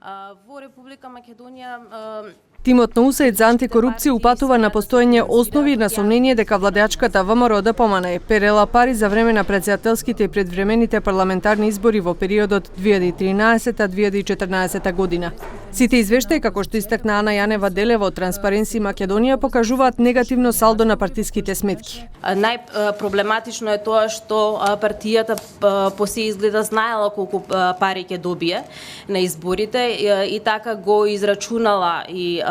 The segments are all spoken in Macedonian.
Во Република Македонија Тимот на УСАИД за антикорупција упатува на постоење основи на сомнение дека владеачката ВМРО-ДПМН е перела пари за време на претседателските и предвремените парламентарни избори во периодот 2013-2014 година. Сите извештаи, како што истакна Ана Јанева Делева од Транспаренси Македонија, покажуваат негативно салдо на партиските сметки. Најпроблематично е тоа што партијата по се изгледа знаела колку пари ќе добие на изборите и така го израчунала и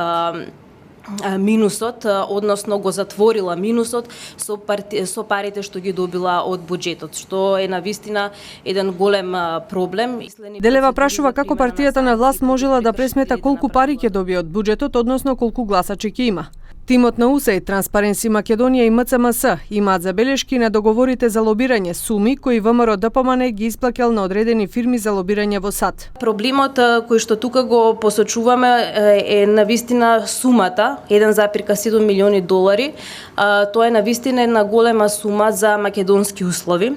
минусот, односно го затворила минусот со парите што ги добила од буџетот, што е навистина еден голем проблем. Делева прашува како партијата на власт можела да пресмета колку пари ќе добие од буџетот, односно колку гласачи ќе има. Тимот на УСАИД, Транспаренси Македонија и МЦМС имаат забелешки на договорите за лобирање суми кои ВМРО-ДПМН ги исплаќал на одредени фирми за лобирање во САД. Проблемот кој што тука го посочуваме е навистина сумата 1,7 милиони долари. Тоа е навистина една голема сума за македонски услови.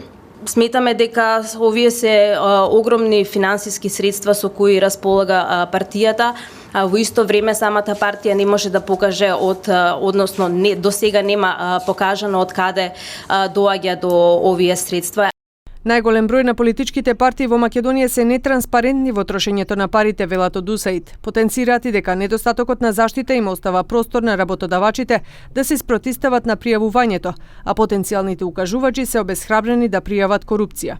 Сметаме дека овие се огромни финансиски средства со кои располага партијата. Во исто време самата партија не може да покаже односно до сега нема покажано од каде доаѓа до овие средства. Најголем број на политичките партии во Македонија се нетранспарентни во трошењето на парите, велат од УСАИД. Потенцираат и дека недостатокот на заштита им остава простор на работодавачите да се спротивстават на пријавувањето, а потенцијалните укажувачи се обесхрабрени да пријават корупција.